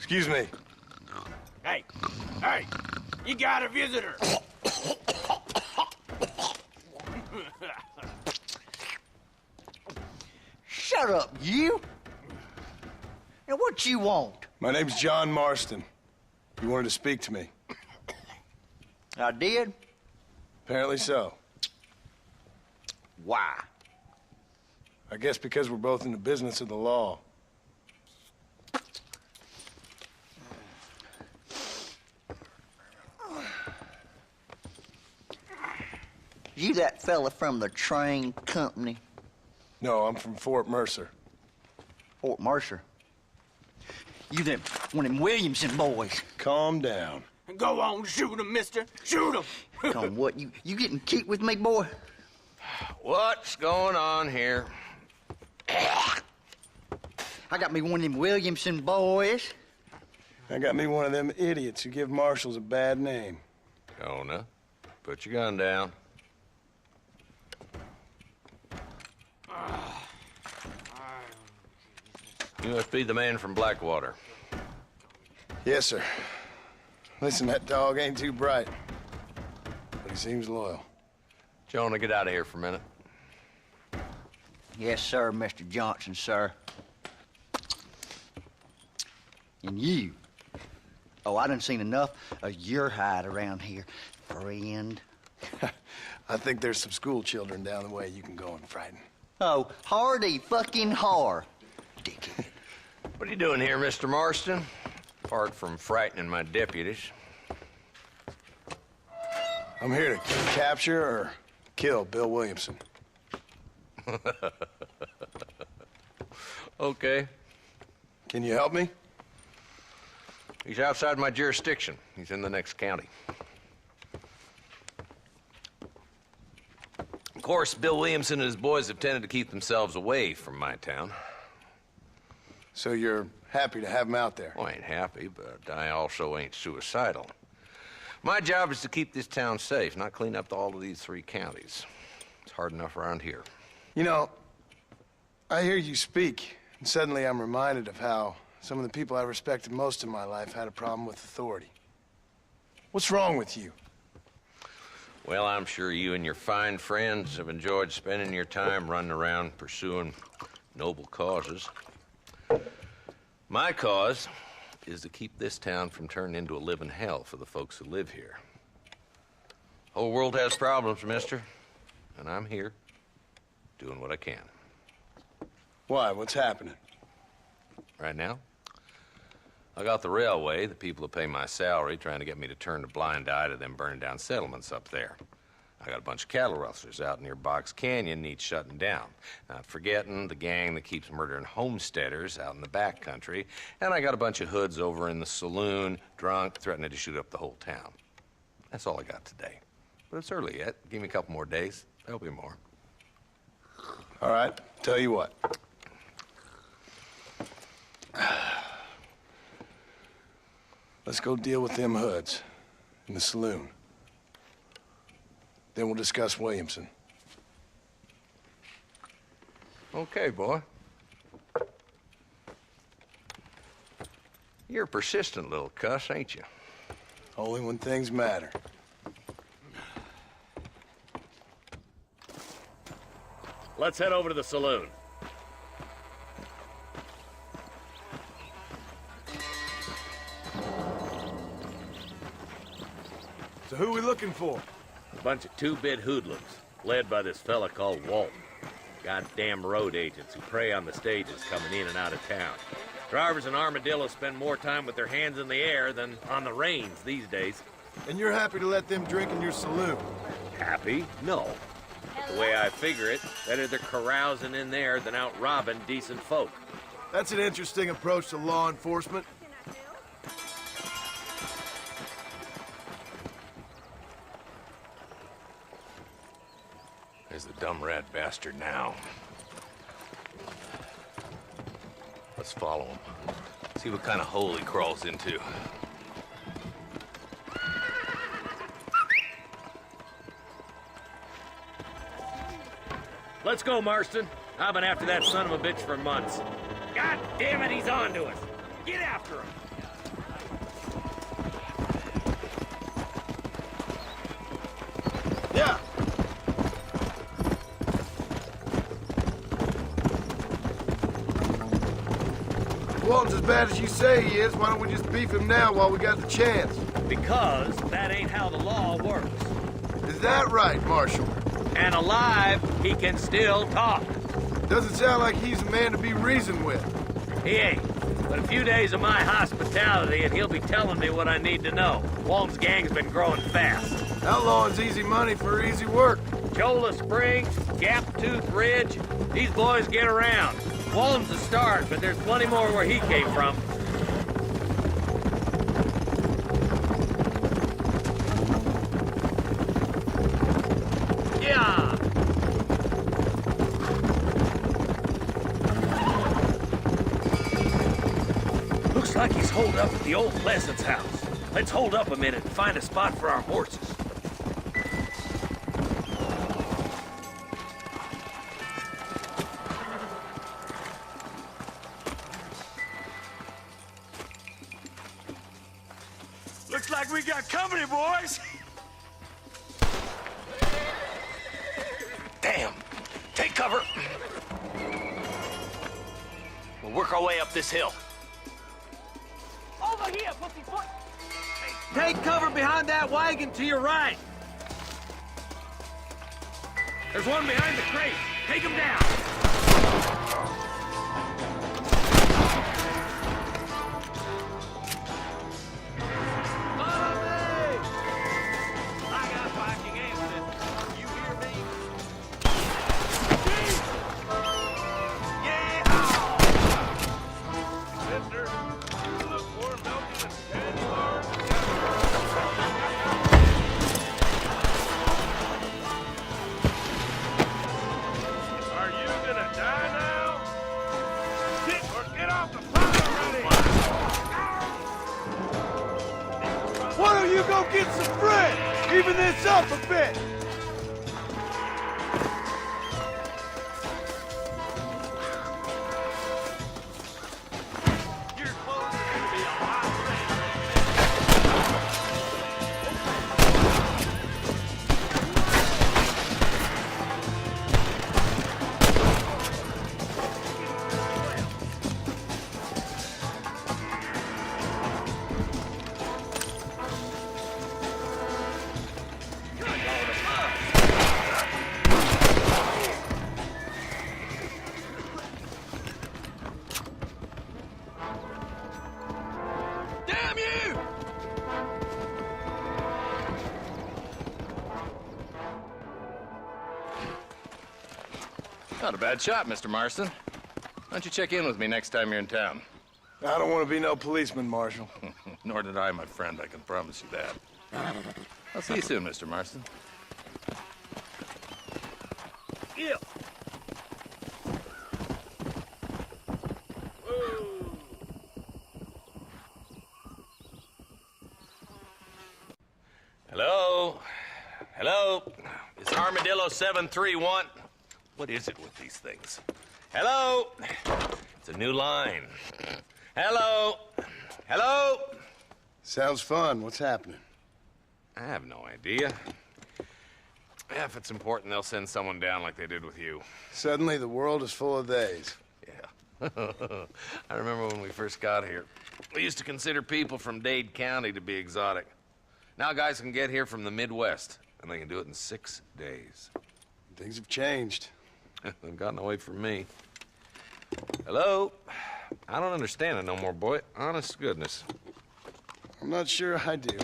Excuse me. Hey, you got a visitor. Shut up, you! And what you want? My name's John Marston. You wanted to speak to me. I did? Apparently so. Why? I guess because we're both in the business of the law. You that fella from the train company? No, I'm from Fort Mercer. Fort Mercer? You them one of them Williamson boys? Calm down. Go on, shoot him, mister. Shoot him. Come, what, you getting cute with me, boy? What's going on here? I got me one of them Williamson boys. I got me one of them idiots who give marshals a bad name. Jonah, put your gun down. You must be the man from Blackwater. Yes, sir. Listen, that dog ain't too bright, but he seems loyal. Jonah, get out of here for a minute. Yes, sir, Mr. Johnson, sir. And you. Oh, I done seen enough of your hide around here, friend. I think there's some school children down the way you can go and frighten. Oh, hardy fucking har. Dickhead. What are you doing here, Mr. Marston? Apart from frightening my deputies. I'm here to capture or kill Bill Williamson. Okay. Can you help me? He's outside my jurisdiction. He's in the next county. Of course, Bill Williamson and his boys have tended to keep themselves away from my town. So you're happy to have him out there? Well, I ain't happy, but I also ain't suicidal. My job is to keep this town safe, not clean up all of these 3 counties. It's hard enough around here. You know, I hear you speak, and suddenly I'm reminded of how some of the people I respected most in my life had a problem with authority. What's wrong with you? Well, I'm sure you and your fine friends have enjoyed spending your time running around pursuing noble causes. My cause is to keep this town from turning into a living hell for the folks who live here. Whole world has problems, mister, and I'm here doing what I can. Why? What's happening? Right now, I got the railway, the people who pay my salary, trying to get me to turn a blind eye to them burning down settlements up there. I got a bunch of cattle rustlers out near Box Canyon needs shutting down. Not forgetting the gang that keeps murdering homesteaders out in the back country. And I got a bunch of hoods over in the saloon, drunk, threatening to shoot up the whole town. That's all I got today. But it's early yet. Give me a couple more days. There'll be more. All right, tell you what. Let's go deal with them hoods in the saloon. Then we'll discuss Williamson. Okay, boy. You're a persistent little cuss, ain't you? Only when things matter. Let's head over to the saloon. So who are we looking for? A bunch of two-bit hoodlums, led by this fella called Walton. Goddamn road agents who prey on the stages coming in and out of town. Drivers in Armadillo spend more time with their hands in the air than on the reins these days. And you're happy to let them drink in your saloon? Happy? No. The way I figure it, better they're carousing in there than out robbing decent folk. That's an interesting approach to law enforcement. There's the dumb rat bastard now. Let's follow him. See what kind of hole he crawls into. Let's go, Marston. I've been after that son of a bitch for months. God damn it, he's on to us. Get after him. Walton's as bad as you say he is, why don't we just beef him now while we got the chance? Because that ain't how the law works. Is that right, Marshal? And alive, he can still talk. Doesn't sound like he's a man to be reasoned with. He ain't. But a few days of my hospitality and he'll be telling me what I need to know. Walton's gang's been growing fast. Outlawing's easy money for easy work. Cholla Springs, Gap Tooth Ridge, these boys get around. Walton's a start, but there's plenty more where he came from. Yeah! Looks like he's holed up at the old Pleasance house. Let's hold up a minute and find a spot for our horses. Looks like we got company, boys. Damn! Take cover! We'll work our way up this hill. Over here, pussyfoot. Take cover behind that wagon to your right. There's one behind the crate. Take him down. Follow me! I got watching answers. You hear me? Yeah! Mister, you look more melty than candy bars. Are you gonna die now? Sit or get off the pot already! Why don't you go get some bread? Even this up a bit. Your clothes are gonna be a hot mess. Damn you! Not a bad shot, Mr. Marston. Why don't you check in with me next time you're in town? I don't want to be no policeman, Marshal. Nor did I, my friend. I can promise you that. I'll see you soon, Mr. Marston. Yeah. Hello? Hello? It's Armadillo 731. What is it with these things? Hello? It's a new line. Hello? Hello? Sounds fun. What's happening? I have no idea. Yeah, if it's important, they'll send someone down like they did with you. Suddenly, the world is full of days. Yeah. I remember when we first got here. We used to consider people from Dade County to be exotic. Now guys can get here from the Midwest, and they can do it in 6 days. Things have changed. They've gotten away from me. Hello? I don't understand it no more, boy. Honest to goodness. I'm not sure I do.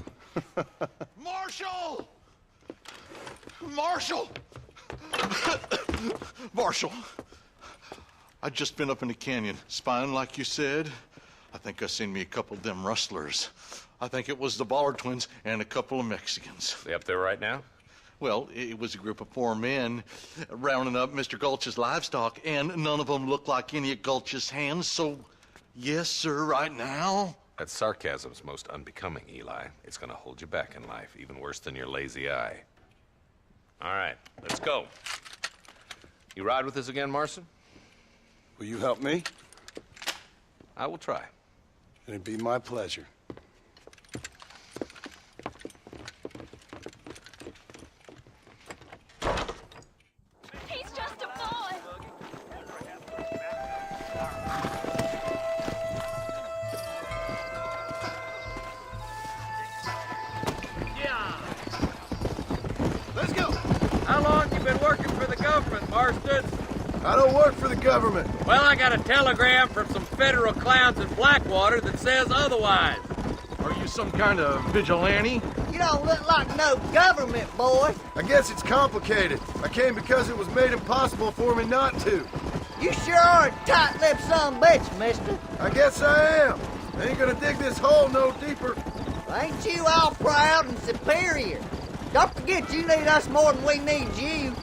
Marshal! Marshal! Marshal! I'd just been up in the canyon, spying like you said. I think I seen me a couple of them rustlers. I think it was the Ballard twins and a couple of Mexicans. They up there right now? Well, it was a group of 4 men rounding up Mr. Gulch's livestock, and none of them looked like any of Gulch's hands, so yes, sir, right now. That sarcasm's most unbecoming, Eli. It's gonna hold you back in life, even worse than your lazy eye. All right, let's go. You ride with us again, Marston? Will you help me? I will try. It'd be my pleasure. He's just a boy. Marston? I don't work for the government. Well, I got a telegram from some federal clowns in Blackwater that says otherwise. Are you some kind of vigilante? You don't look like no government, boy. I guess it's complicated. I came because it was made impossible for me not to. You sure are a tight-lipped son of a bitch, mister. I guess I am. I ain't gonna dig this hole no deeper. Ain't you all proud and superior? Don't forget you need us more than we need you.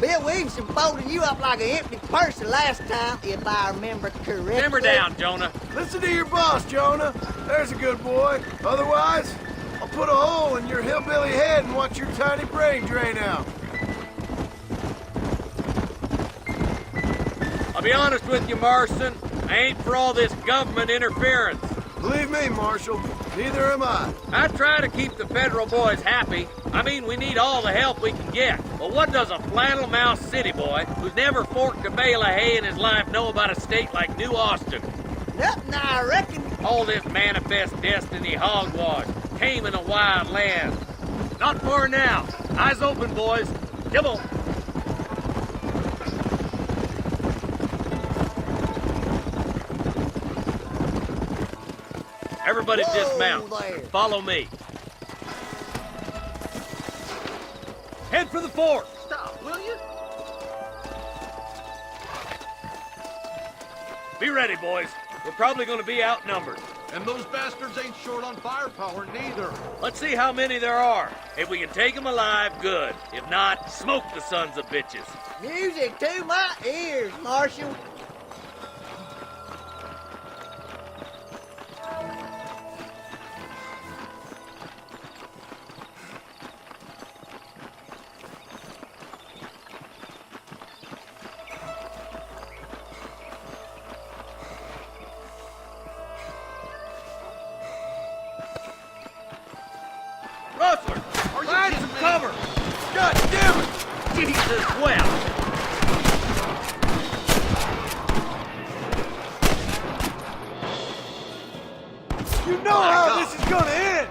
Bill Williamson folded you up like an empty purse the last time, if I remember correctly. Simmer down, Jonah. Listen to your boss, Jonah. There's a good boy. Otherwise, I'll put a hole in your hillbilly head and watch your tiny brain drain out. I'll be honest with you, Marston. I ain't for all this government interference. Believe me, Marshal, neither am I. I try to keep the federal boys happy. I mean, we need all the help we can get. But what does a flannel-mouthed city boy who's never forked a bale of hay in his life know about a state like New Austin? Nothing, I reckon. All this manifest destiny hogwash, taming a wild land. Not far now. Eyes open, boys. Come on. Everybody dismount. There. Follow me. Head for the fort. Stop, will you? Be ready, boys. We're probably going to be outnumbered. And those bastards ain't short on firepower, neither. Let's see how many there are. If we can take them alive, good. If not, smoke the sons of bitches. Music to my ears, Marshal. Rustler, find some cover. God damn it! Jesus, well. You know how this is gonna end!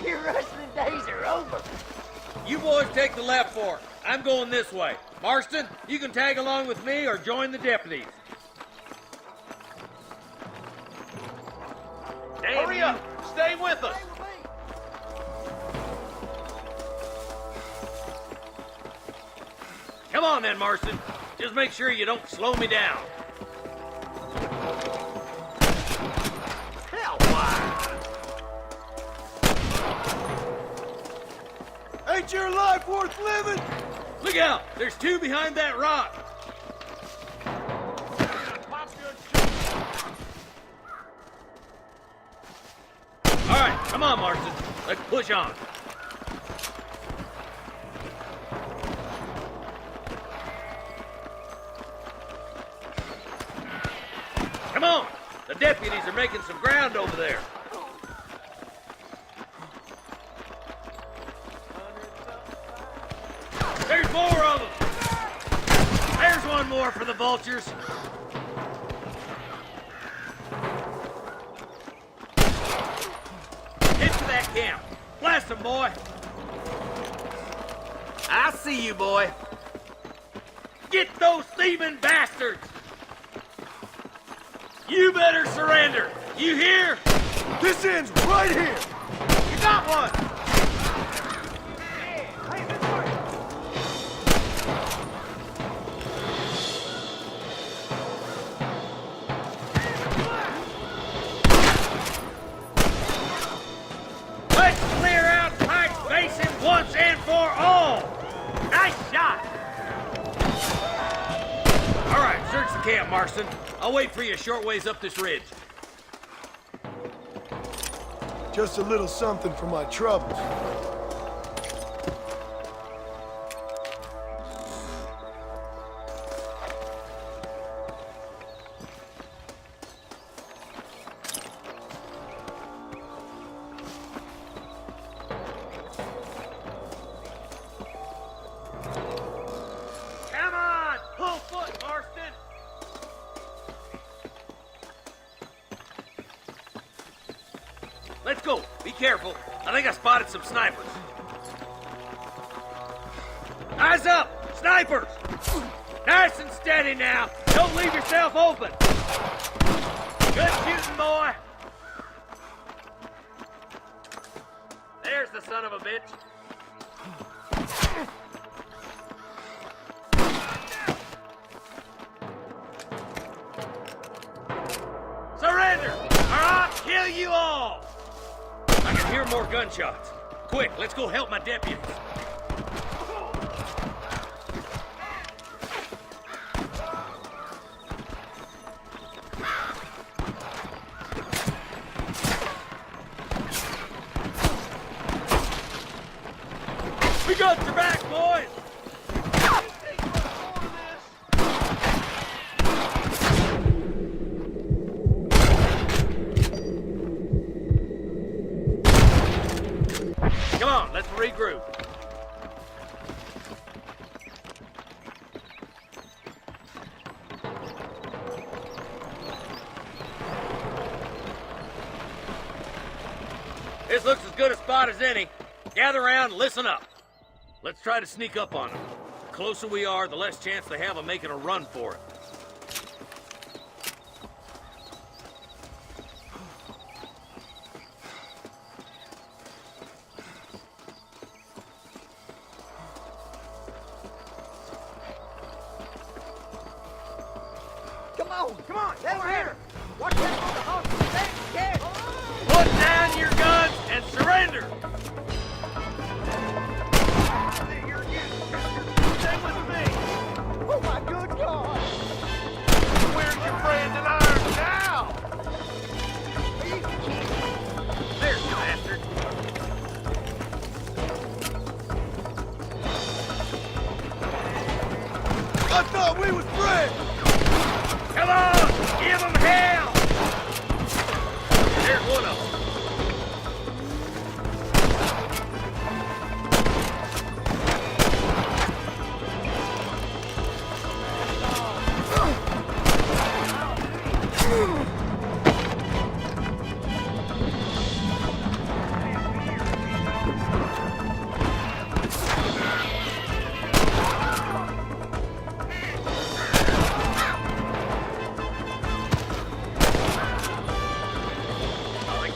Your rustling days are over. You boys take the left fork. I'm going this way. Marston, you can tag along with me or join the deputies. Damn Hurry you. up! Stay with us! Come on then, Marston. Just make sure you don't slow me down. Hell, why? Ain't your life worth living? Look out! There's two behind that rock. All right, come on, Marston. Let's push on. Come on! The deputies are making some ground over there. There's more of them! There's one more for the vultures. Head to that camp. Blast them, boy. I see you, boy. Get those thieving bastards! You better surrender! You hear? This ends right here! You got one! Let's clear out Pike's Basin once and for all! Nice shot! All right, search the camp, Marston. I'll wait for you a short ways up this ridge. Just a little something for my troubles. Come on! Pull foot, Marston! Let's go. Be careful. I think I spotted some snipers. Eyes up! Snipers! Now Nice and steady now. Don't leave yourself open. Good shooting, boy. There's the son of a bitch. Surrender, or I'll kill you all! I can hear more gunshots. Quick, let's go help my deputies. We got your back, boys! Come on, let's regroup. This looks as good a spot as any. Gather around and listen up. Let's try to sneak up on them. The closer we are, the less chance they have of making a run for it. Come on, over here. Watch out for the horses. Stand, Put down your guns and surrender! Stay with me. Oh my good God. Where's your friend in arms now? There's you bastard. I thought we was friends! Come on! Give them hell! There's one of them.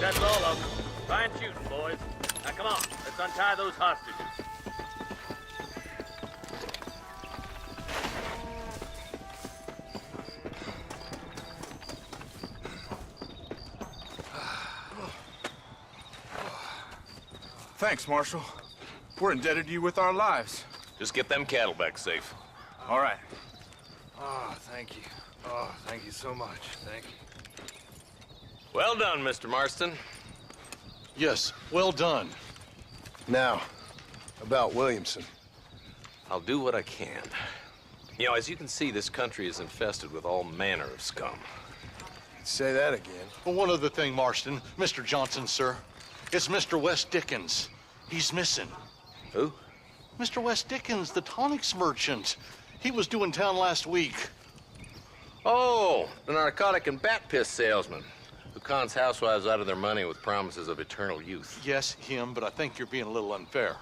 That's all of them. Fine shooting, boys. Now come on, let's untie those hostages. Thanks, Marshal. We're indebted to you with our lives. Just get them cattle back safe. All right. Oh, thank you. Oh, thank you so much. Thank you. Well done, Mr. Marston. Yes, well done. Now, about Williamson. I'll do what I can. You know, as you can see, this country is infested with all manner of scum. Say that again. Well, one other thing, Marston. Mr. Johnson, sir. It's Mr. Wes Dickens. He's missing. Who? Mr. Wes Dickens, the tonics merchant. He was due in town last week. Oh, the narcotic and bat piss salesman who cons housewives out of their money with promises of eternal youth. Yes, him, but I think you're being a little unfair.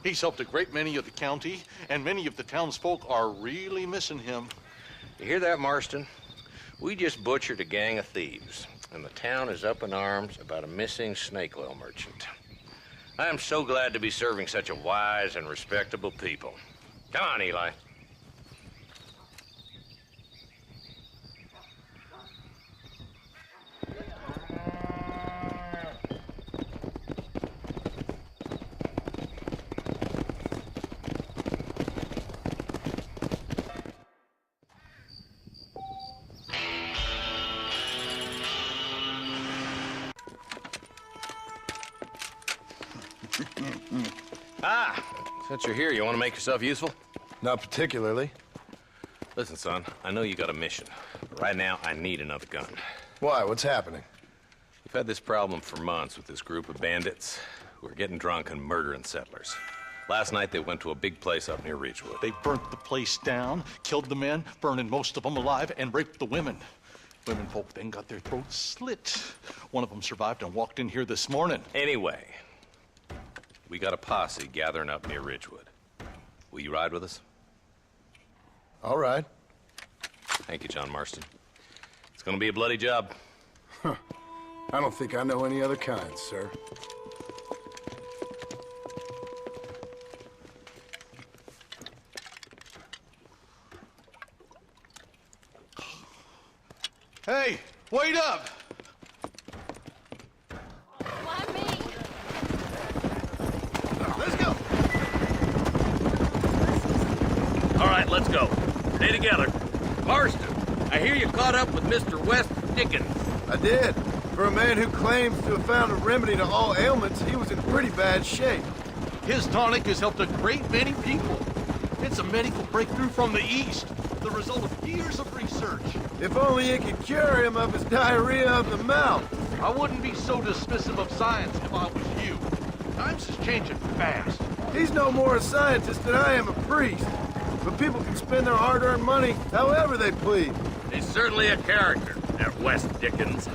He's helped a great many of the county, and many of the townsfolk are really missing him. You hear that, Marston? We just butchered a gang of thieves, and the town is up in arms about a missing snake oil merchant. I am so glad to be serving such a wise and respectable people. Come on, Eli. Since you're here, you want to make yourself useful? Not particularly. Listen, son, I know you got a mission, but right now I need another gun. Why? What's happening? We've had this problem for months with this group of bandits who are getting drunk and murdering settlers. Last night they went to a big place up near Ridgewood. They burnt the place down, killed the men, burning most of them alive, and raped the women. Women folk then got their throats slit. One of them survived and walked in here this morning. Anyway, we got a posse gathering up near Ridgewood. Will you ride with us? All right. Thank you, John Marston. It's gonna be a bloody job. I don't think I know any other kind, sir. Hey, wait up! Why me? Let's go! All right, let's go. Stay together. Marston, I hear you caught up with Mr. West Dickens. I did. For a man who claims to have found a remedy to all ailments, he was in pretty bad shape. His tonic has helped a great many people. It's a medical breakthrough from the East, the result of years of research. If only it could cure him of his diarrhea of the mouth. I wouldn't be so dismissive of science if I was you. Times is changing fast. He's no more a scientist than I am a priest. But people can spend their hard-earned money however they please. He's certainly a character, that West Dickens.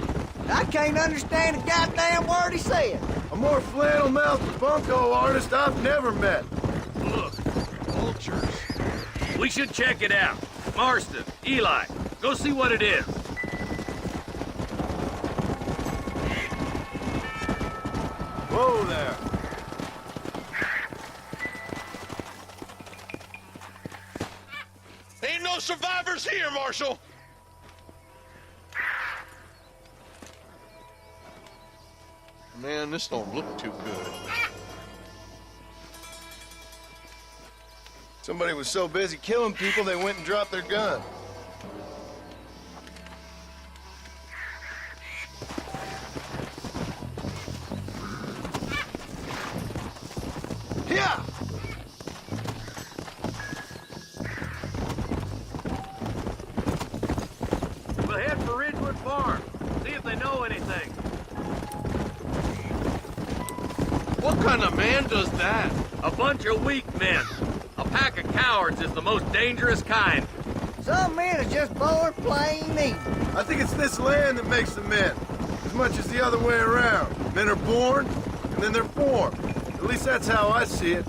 I can't understand a goddamn word he said. A more flannel-mouthed bunco artist I've never met. Look, vultures. We should check it out. Marston, Eli, go see what it is. Whoa there. Ain't no survivors here, Marshal! Man, this don't look too good. Somebody was so busy killing people, they went and dropped their gun. Yeah! We'll head for Ridgewood Farm. See if they know anything. What kind of man does that? A bunch of weak men. A pack of cowards is the most dangerous kind. Some men are just born plain evil. I think it's this land that makes the men, as much as the other way around. Men are born, and then they're formed. At least that's how I see it.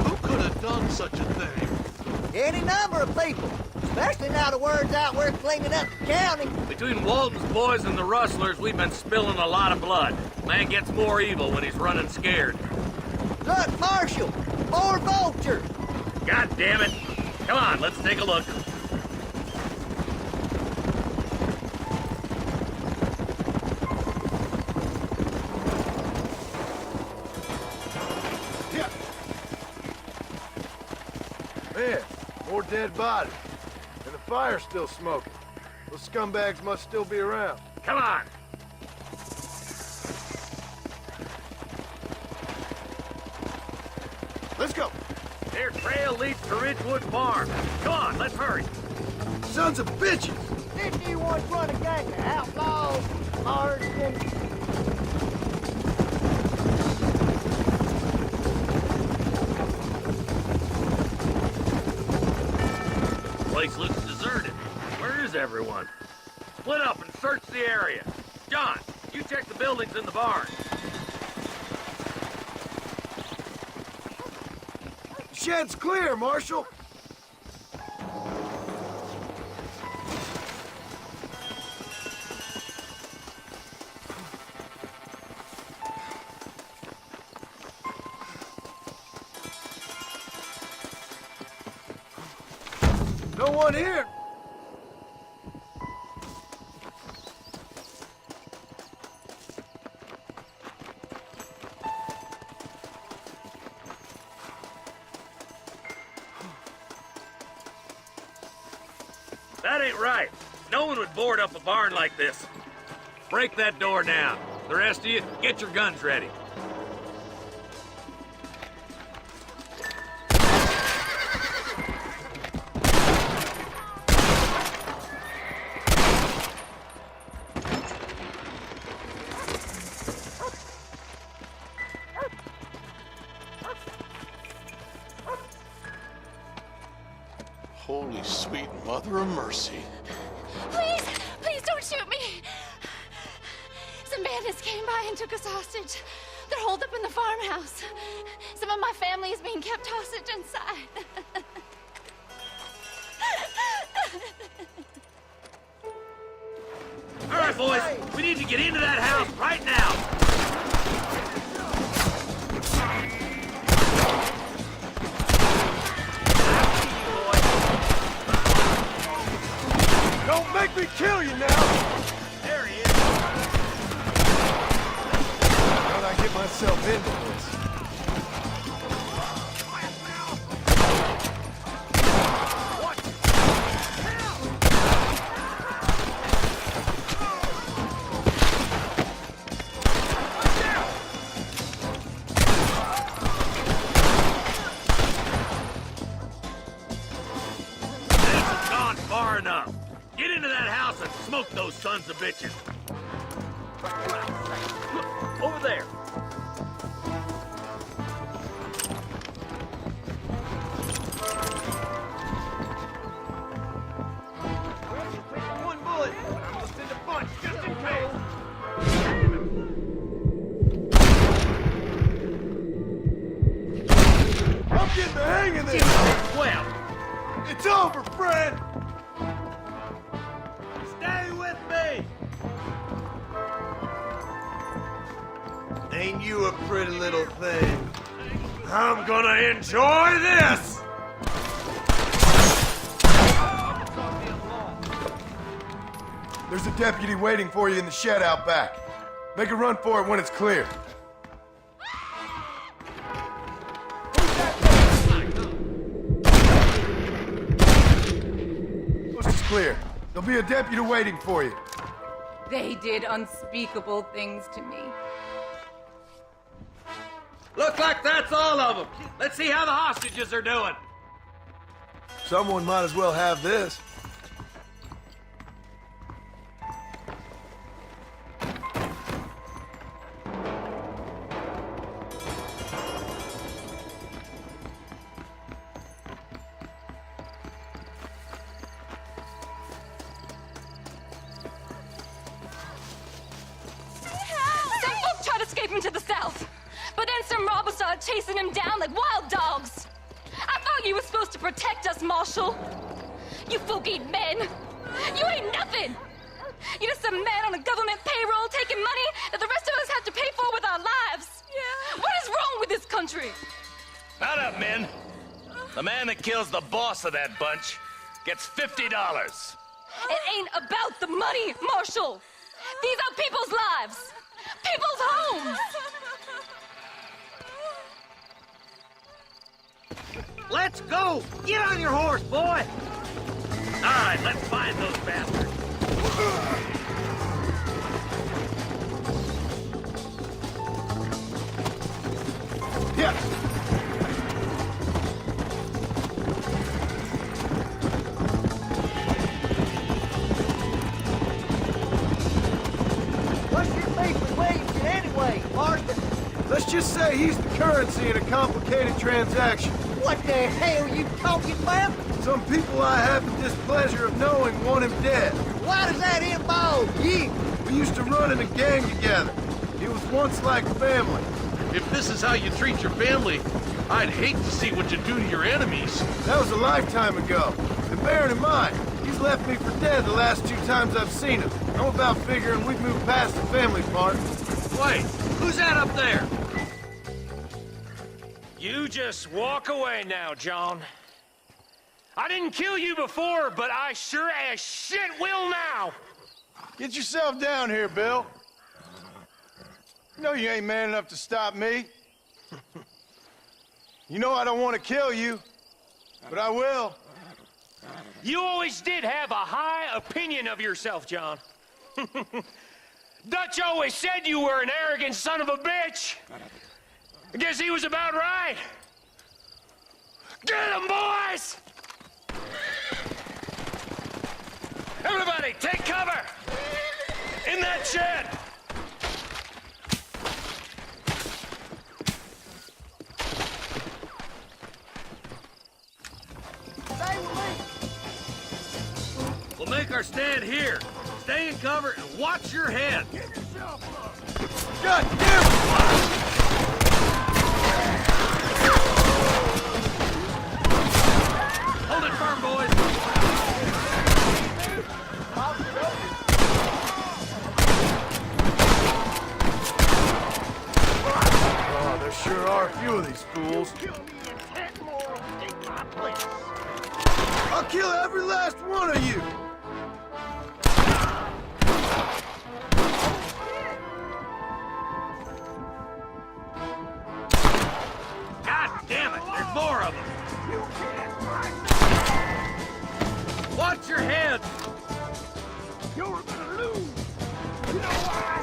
Who could have done such a thing? Any number of people, especially now the word's out we're cleaning up the county. Between Walton's boys and the rustlers, we've been spilling a lot of blood. Man gets more evil when he's running scared. Look, Marshal, more vultures. God damn it. Come on, let's take a look. Yeah. Man, more dead bodies. And the fire's still smoking. Those scumbags must still be around. Come on. Let's go. Their trail leads to Ridgewood Farm. Come on, let's hurry. Sons of bitches! Didn't you once run a gang of outlaws, Marston? Place looks deserted. Where is everyone? Split up and search the area. John, you check the buildings in the barn. Shed's clear, Marshal. No one here. That ain't right. No one would board up a barn like this. Break that door down. The rest of you, get your guns ready. Holy sweet mother of mercy. Please, please don't shoot me. Some bandits came by and took us hostage. They're holed up in the farmhouse. Some of my family is being kept hostage inside. All right, boys, we need to get into that house right now. Don't make me kill you now! There he is. How'd I get myself into this? Far enough. Get into that house and smoke those sons of bitches. Look, over there. One bullet. I'll send a bunch just in case. I'm getting the hang of this! Well, It's over, friend! Stay with me. Ain't you a pretty little thing? I'm gonna enjoy this! There's a deputy waiting for you in the shed out back. Make a run for it when it's clear. Coast is clear. There'll be a deputy waiting for you. They did unspeakable things to me. look like that's all of them. Let's see how the hostages are doing. Someone might as well have this. Some folk tried escaping to the south, but then some robbers started chasing him down like wild dogs. I thought you were supposed to protect us, Marshal. You folk ain't men. You ain't nothing. You're just some man on a government payroll taking money that the rest of us have to pay for with our lives. Yeah. What is wrong with this country? Not up, men. The man that kills the boss of that bunch gets $50. It ain't about the money, Marshal. These are people's lives, people's homes. Let's go! Get on your horse, boy! All right, let's find those bastards. Yeah. What's your beef with Williamson anyway, Marshal? Let's just say he's the currency in a complicated transaction. What the hell you talking about? Some people I have the displeasure of knowing want him dead. Why does that involve you? We used to run in a gang together. He was once like family. If this is how you treat your family, I'd hate to see what you do to your enemies. That was a lifetime ago. And bearing in mind, he's left me for dead the last 2 times I've seen him. I'm about figuring we've moved past the family part. Wait, who's that up there? You just walk away now, John. I didn't kill you before, but I sure as shit will now. Get yourself down here, Bill. You know you ain't man enough to stop me. You know I don't want to kill you, but I will. You always did have a high opinion of yourself, John. Dutch always said you were an arrogant son of a bitch. I guess he was about right. Get him, boys! Everybody, take cover! In that shed! Stay with me. We'll make our stand here. Stay in cover and watch your head. God damn it! these fools. I'll kill every last one of you! God damn it, there's more of them! Watch your head! You're gonna lose! You know why?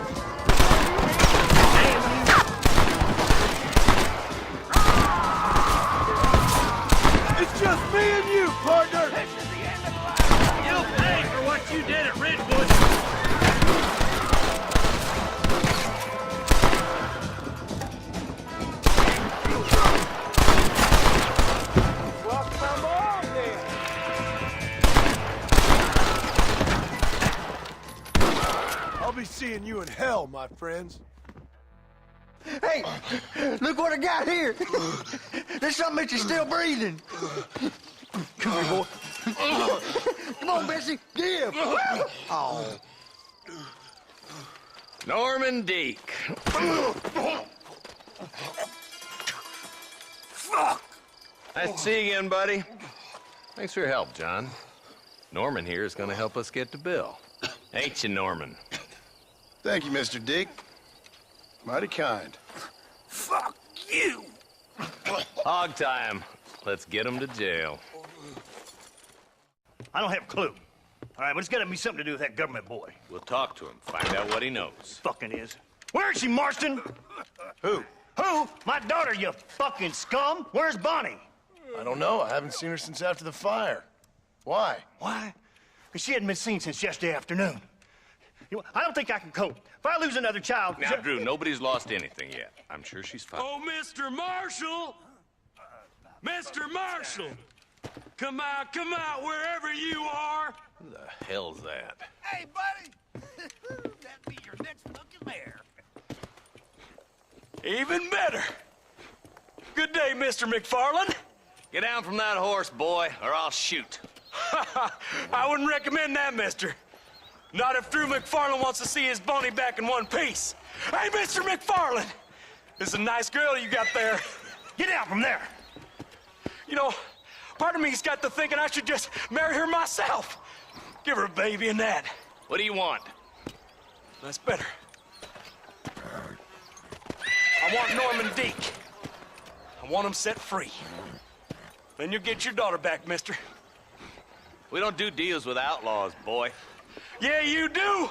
It's just me and you, partner! This is the end of the line! You'll pay for what you did at Ridgewood! I'll be seeing you in hell, my friends. Hey, look what I got here. There's something that you're still breathing. Come here, boy. Come on, Bessie, give. Oh. Norman Deek. Fuck! Nice to see you again, buddy. Thanks for your help, John. Norman here is gonna help us get to Bill. Ain't you, Norman? Thank you, Mr. Deek. Mighty kind. Fuck you! Hog time. Let's get him to jail. I don't have a clue. All right, but it's got to be something to do with that government boy. We'll talk to him, find out what he knows. Fucking is. Where is she, Marston? Who? Who? My daughter, you fucking scum. Where's Bonnie? I don't know. I haven't seen her since after the fire. Why? Why? Because she hadn't been seen since yesterday afternoon. I don't think I can cope. If I lose another child... Now, Drew, nobody's lost anything yet. I'm sure she's fine. Oh, Mr. Marshal! Mr. Marshal! Come out, wherever you are! Who the hell's that? Hey, buddy! That'd be your next looking mare. Even better! Good day, Mr. MacFarlane. Get down from that horse, boy, or I'll shoot. I wouldn't recommend that, mister. Not if Drew MacFarlane wants to see his Bonnie back in one piece. Hey, Mr. MacFarlane! This is a nice girl you got there. Get out from there! You know, part of me's got to thinking I should just marry her myself. Give her a baby and that. What do you want? That's better. I want Norman Deek. I want him set free. Then you'll get your daughter back, mister. We don't do deals with outlaws, boy. Yeah, you do.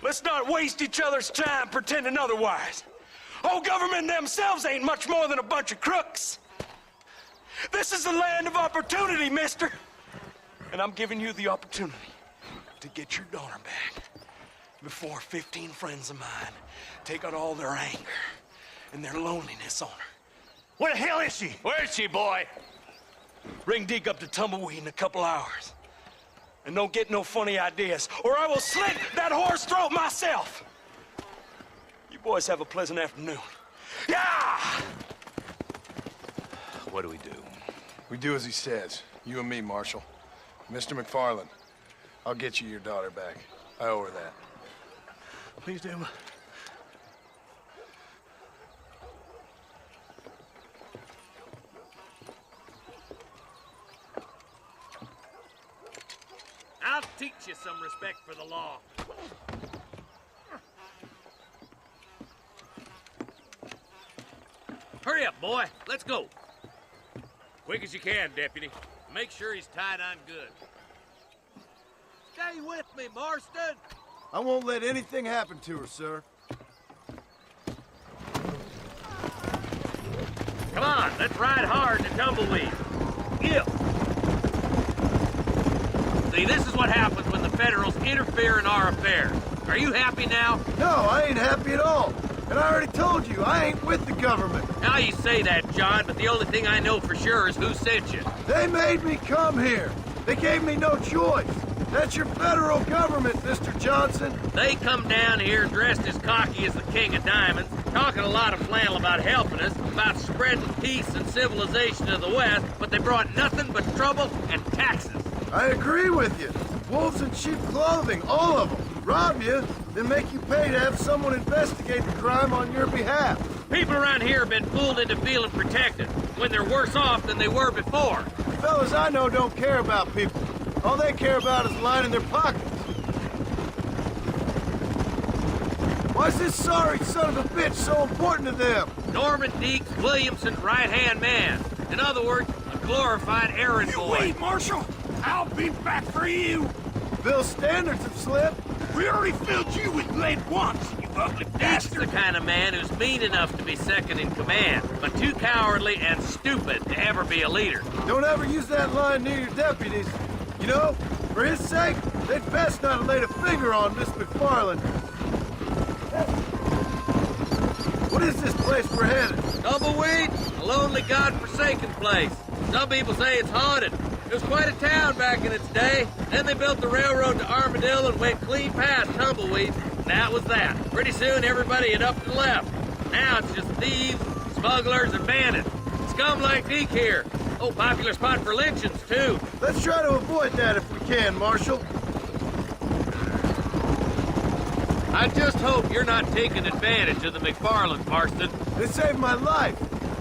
Let's not waste each other's time pretending otherwise. Oh, government themselves ain't much more than a bunch of crooks. This is the land of opportunity, mister. And I'm giving you the opportunity to get your daughter back before 15 friends of mine take out all their anger and their loneliness on her. Where the hell is she? Where is she, boy? Bring Deke up to Tumbleweed in a couple hours. And don't get no funny ideas, or I will slit that horse throat myself. You boys have a pleasant afternoon. Yeah! What do we do? We do as he says. You and me, Marshal. Mr. MacFarlane, I'll get you your daughter back. I owe her that. Please do. I'll teach you some respect for the law. Hurry up, boy. Let's go. Quick as you can, Deputy. Make sure he's tied on good. Stay with me, Marston. I won't let anything happen to her, sir. Come on, let's ride hard to Tumbleweed. Yeah. See, this is what happens when the Federals interfere in our affairs. Are you happy now? No, I ain't happy at all. And I already told you, I ain't with the government. Now you say that, John, but the only thing I know for sure is who sent you. They made me come here. They gave me no choice. That's your federal government, Mr. Johnson. They come down here dressed as cocky as the King of Diamonds, talking a lot of flannel about helping us, about spreading peace and civilization to the West, but they brought nothing but trouble and taxes. I agree with you. Wolves in sheep clothing, all of them. Rob you, then make you pay to have someone investigate the crime on your behalf. People around here have been fooled into feeling protected when they're worse off than they were before. The fellas I know don't care about people. All they care about is lining their pockets. Why's this sorry son of a bitch so important to them? Norman Deeks Williamson's right-hand man. In other words, a glorified errand boy. Wait, Marshal! I'll be back for you! Bill's standards have slipped. We already filled you with lead once, you ugly Deeks the bastard! kind of man who's mean enough to be second in command, but too cowardly and stupid to ever be a leader. Don't ever use that line near your deputies. You know, for his sake, they'd best not have laid a finger on Miss MacFarlane. What is this place we're headed? Tumbleweed, a lonely, god-forsaken place. Some people say it's haunted. It was quite a town back in its day. Then they built the railroad to Armadillo and went clean past Tumbleweed. And that was that. Pretty soon, everybody had up and left. Now it's just thieves, smugglers, and bandits. Scum like Deke here. Oh, popular spot for lynchings, too. Let's try to avoid that if we can, Marshal. I just hope you're not taking advantage of the MacFarlanes, Marston. They saved my life.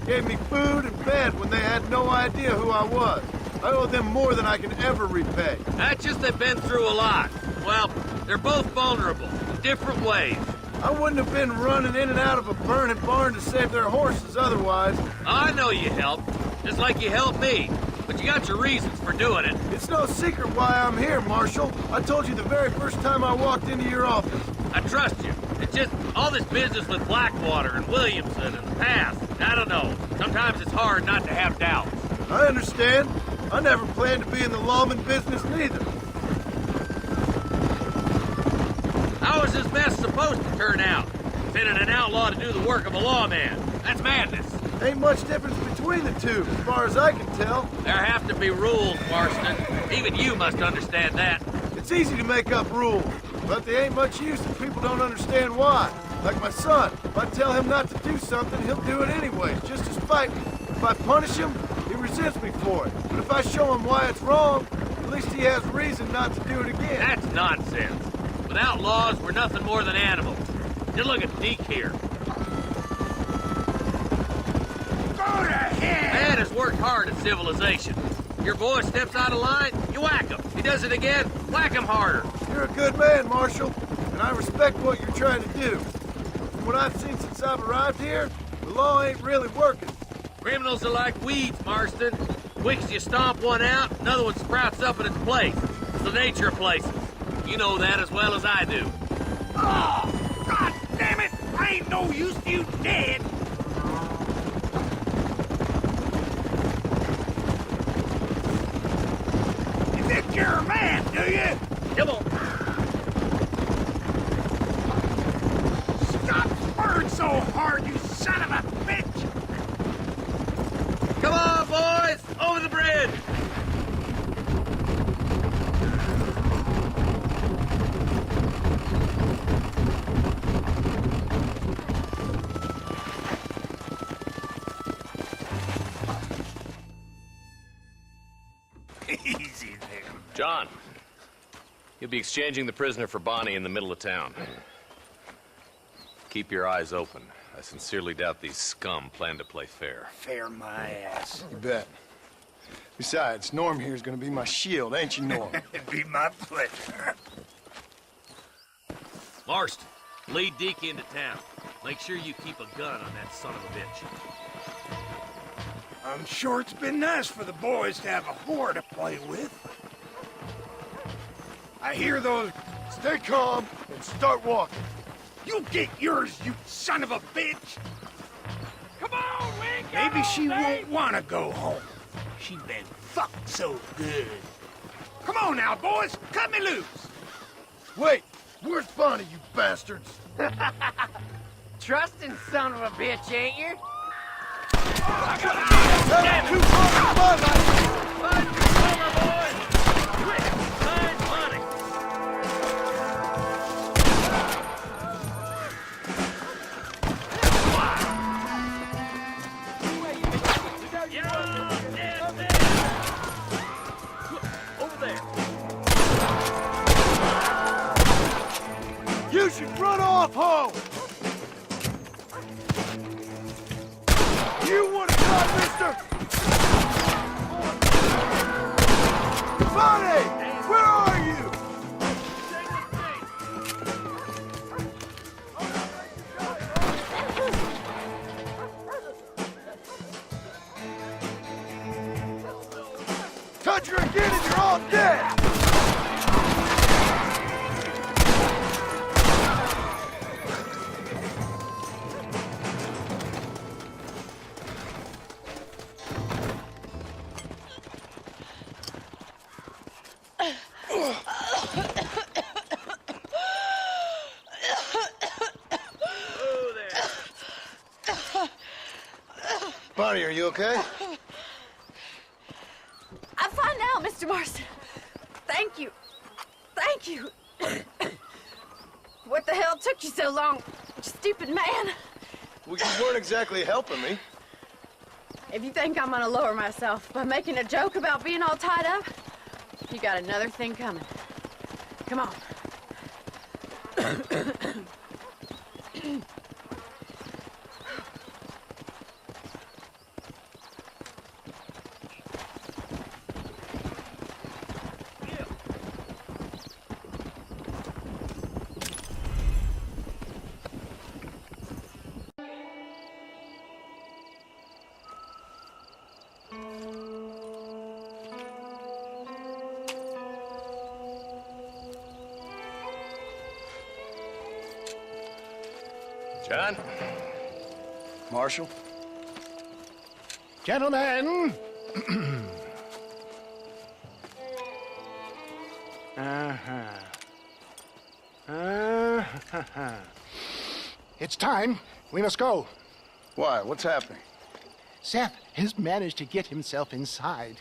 Gave me food and bed when they had no idea who I was. I owe them more than I can ever repay. That's just they've been through a lot. Well, they're both vulnerable in different ways. I wouldn't have been running in and out of a burning barn to save their horses otherwise. I know you helped, just like you helped me. But you got your reasons for doing it. It's no secret why I'm here, Marshal. I told you the very first time I walked into your office. I trust you. It's just all this business with Blackwater and Williamson and the past. I don't know. Sometimes it's hard not to have doubts. I understand. I never planned to be in the lawman business neither. How is this mess supposed to turn out? Sending an outlaw to do the work of a lawman. That's madness. Ain't much difference between the two, as far as I can tell. There have to be rules, Marston. Even you must understand that. It's easy to make up rules, but they ain't much use if people don't understand why. Like my son. If I tell him not to do something, he'll do it anyways, just to spite me. If I punish him, he resents me for it. But if I show him why it's wrong, at least he has reason not to do it again. That's nonsense. Without laws, we're nothing more than animals. Just look at Deke here. Go to hell! Man has worked hard at civilization. Your boy steps out of line, you whack him. He does it again, whack him harder. You're a good man, Marshal, and I respect what you're trying to do. From what I've seen since I've arrived here, the law ain't really working. Criminals are like weeds, Marston. Quick as you stomp one out, another one sprouts up in its place. It's the nature of places. You know that as well as I do. Oh, God damn it! I ain't no use to you dead! You think you're a man, do you? Come on. Stop spurring so hard, you son of a bitch! Come on, boys! Over the bridge! Easy there. John, you'll be exchanging the prisoner for Bonnie in the middle of town. Keep your eyes open. I sincerely doubt these scum plan to play fair. Fair my ass. You bet. Besides, Norm here's gonna be my shield, ain't you, Norm? It'd be my pleasure. Marston, lead Deke into town. Make sure you keep a gun on that son of a bitch. I'm sure it's been nice for the boys to have a whore to play with. I hear those... Stay calm and start walking. You get yours, you son of a bitch! Come on, we ain't got Maybe she all day. won't want to go home. She's been fucked so good. Come on now, boys. Cut me loose. Wait, where's Bonnie, you bastards? Trusting son of a bitch, ain't you? That's too far from my life. Find your cover, boys! Quick, find money! Over there. You should run off home. Johnny! Where are you? Touch her again and you're all dead! Bonnie, are you okay? I'm fine now, Mr. Marston. Thank you. Thank you. What the hell took you so long, stupid man? Well, you weren't exactly helping me. If you think I'm gonna lower myself by making a joke about being all tied up, you got another thing coming. Come on. John? Marshal? Gentlemen! It's time. We must go. Why? What's happening? Seth has managed to get himself inside.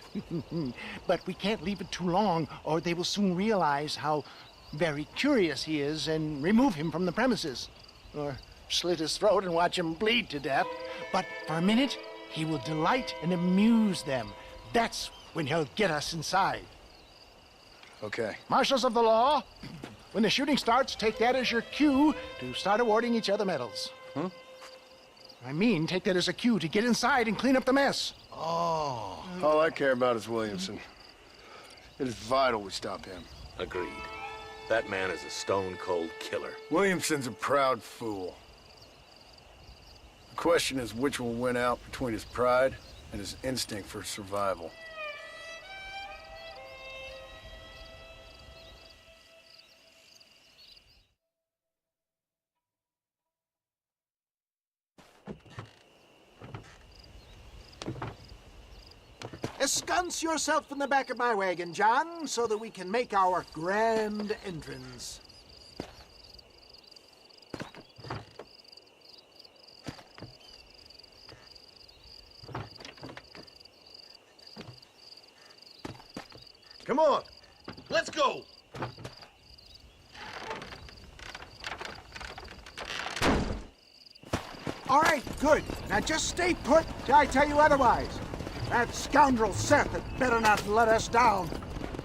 But we can't leave it too long, or they will soon realize how very curious he is and remove him from the premises. Or slit his throat and watch him bleed to death. But for a minute, he will delight and amuse them. That's when he'll get us inside. Okay. Marshals of the law, when the shooting starts, take that as your cue to start awarding each other medals. Huh? I mean, take that as a cue to get inside and clean up the mess. Oh. All I care about is Williamson. It is vital we stop him. Agreed. That man is a stone-cold killer. Williamson's a proud fool. The question is which will win out between his pride and his instinct for survival. Ensconce yourself in the back of my wagon, John, so that we can make our grand entrance. Come on, let's go. All right, good. Now just stay put till I tell you otherwise. That scoundrel Seth had better not let us down.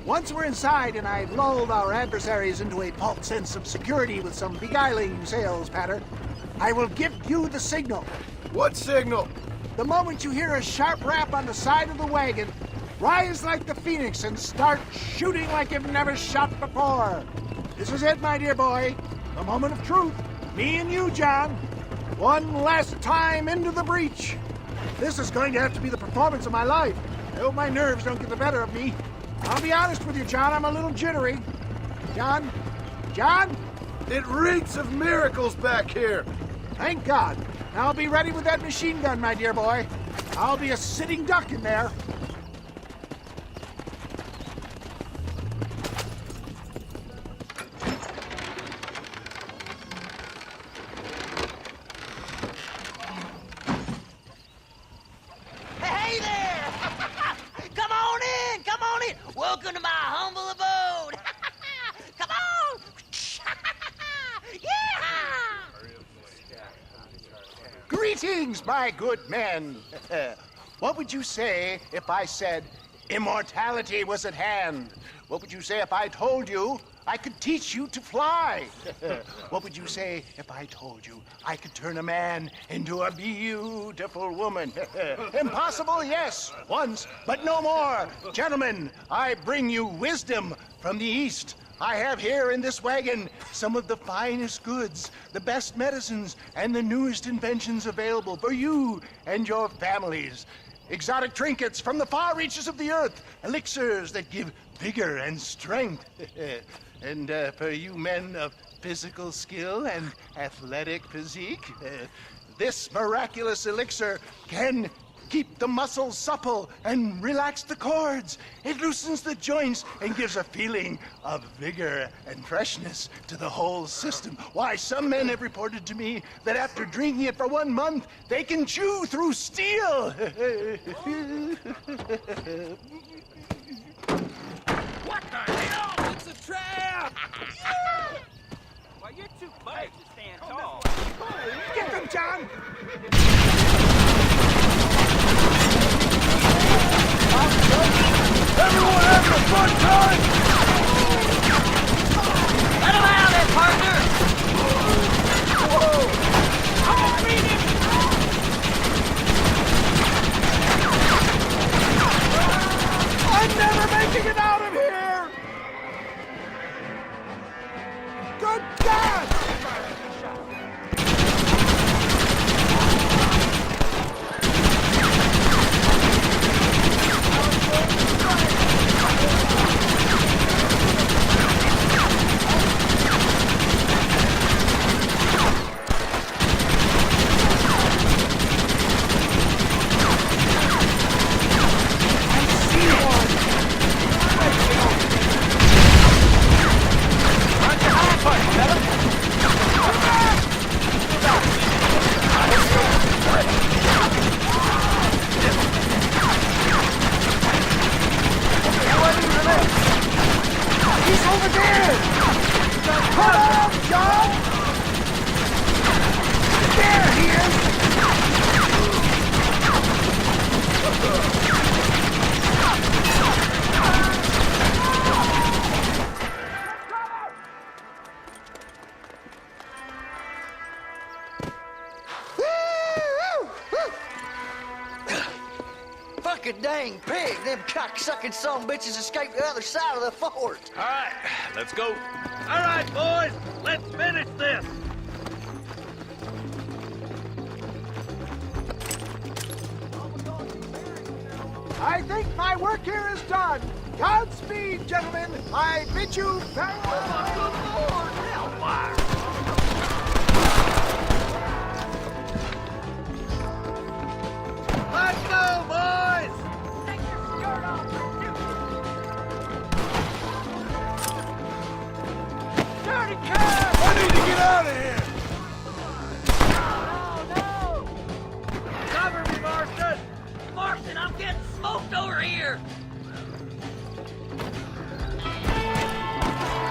Once we're inside and I've lulled our adversaries into a false sense of security with some beguiling sales patter, I will give you the signal. What signal? The moment you hear a sharp rap on the side of the wagon, rise like the phoenix and start shooting like you've never shot before. This is it, my dear boy. The moment of truth. Me and you, John. One last time into the breach. This is going to have to be the performance of my life. I hope my nerves don't get the better of me. I'll be honest with you, John, I'm a little jittery. John? John? It reeks of miracles back here. Thank God. Now I'll be ready with that machine gun, my dear boy. I'll be a sitting duck in there. Hey there! Come on in! Come on in! Welcome to my humble abode! Come on! Yeah! Greetings, my good men. What would you say if I said immortality was at hand? What would you say if I told you I could teach you to fly. What would you say if I told you I could turn a man into a beautiful woman? Impossible, yes, once, but no more. Gentlemen, I bring you wisdom from the East. I have here in this wagon some of the finest goods, the best medicines, and the newest inventions available for you and your families. Exotic trinkets from the far reaches of the earth, elixirs that give vigor and strength. And for you men of physical skill and athletic physique, this miraculous elixir can keep the muscles supple and relax the cords. It loosens the joints and gives a feeling of vigor and freshness to the whole system. Why, some men have reported to me that after drinking it for 1 month, they can chew through steel. What the hell? It's a trap! Well, you're too big to stand tall. Get them, John! Everyone having a fun time? Let him out of it, partner! Whoa! Come on, beat him! I'm never making it out of here! Good God! Fucking dang pig! Them cock-sucking son of bitches escaped the other side of the fort. All right, let's go. All right, boys, let's finish this. I think my work here is done. Godspeed, gentlemen. I bid you farewell. Hellfire! Let's go, boys! Take your skirt off, dirty cat! I need to get out of here! Oh, no! Cover me, Marston! Marston, I'm getting smoked over here!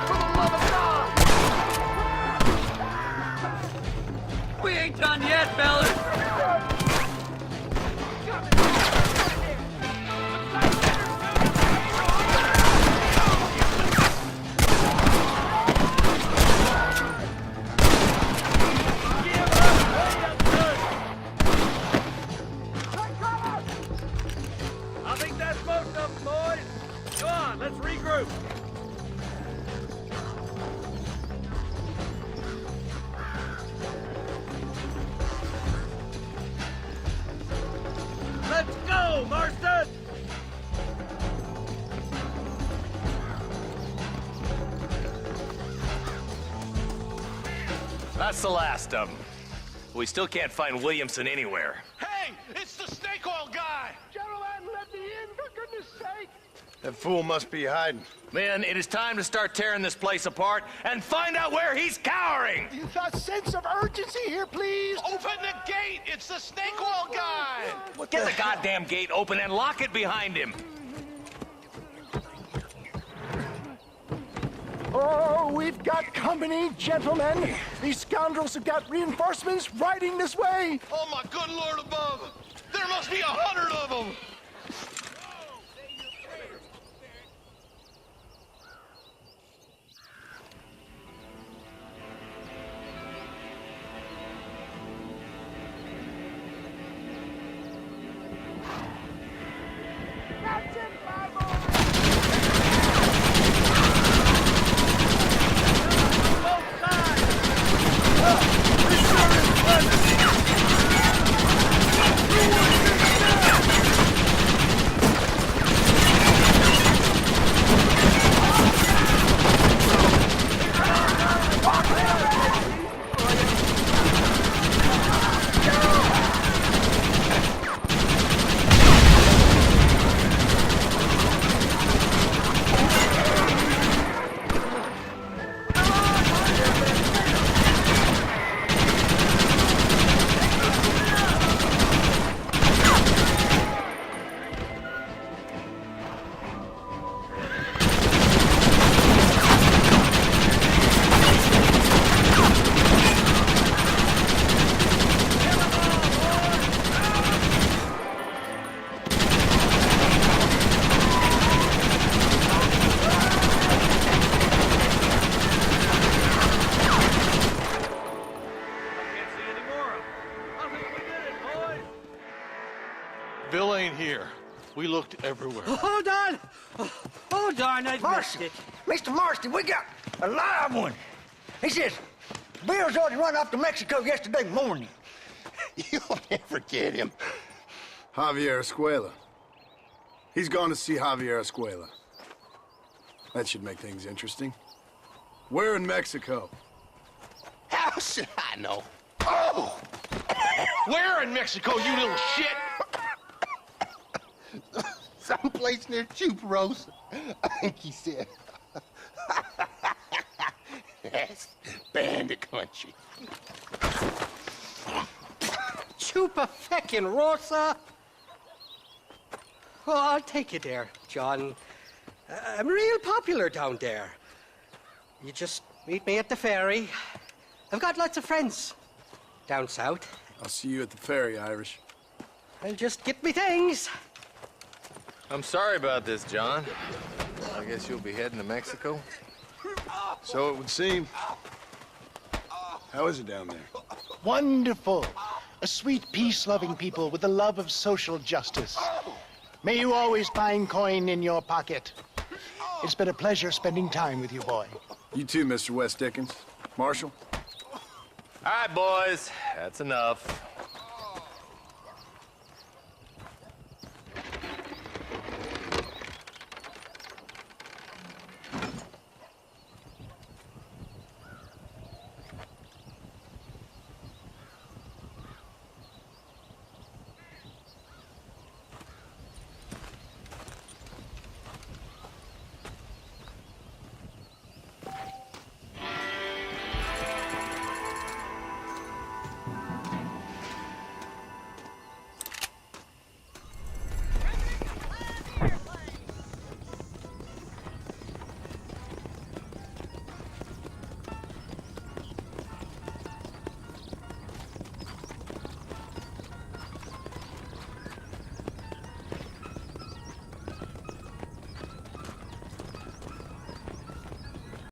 For the love of God! We ain't done yet, fellas! Let's regroup. Let's go, Marston! That's the last of them. We still can't find Williamson anywhere. Hey, it's the snake oil guy! Gentlemen, let me in, for goodness sake. That fool must be hiding. Men, it is time to start tearing this place apart and find out where he's cowering! A sense of urgency here, please. Open the gate! It's the snake oil guy! Get the goddamn gate open and lock it behind him! Oh, we've got company, gentlemen. These scoundrels have got reinforcements riding this way. Oh, my good Lord above! There must be 100 of them! We looked everywhere. Hold on! Hold on, I missed Marston, it. Mr. Marston, we got a live one. He says, Bill's already run off to Mexico yesterday morning. You'll never get him. Javier Escuela. He's gone to see Javier Escuela. That should make things interesting. Where in Mexico? How should I know? Oh! Where in Mexico, you little shit? Someplace near Chuparosa, I think he said. That's bandit country. Chupa feckin' Rosa. Well, I'll take you there, John. I'm real popular down there. You just meet me at the ferry. I've got lots of friends down south. I'll see you at the ferry, Irish. I'll just get me things. I'm sorry about this, John. I guess you'll be heading to Mexico? So it would seem. How is it down there? Wonderful. A sweet, peace-loving people with the love of social justice. May you always find coin in your pocket. It's been a pleasure spending time with you, boy. You too, Mr. West Dickens. Marshal? All right, boys. That's enough.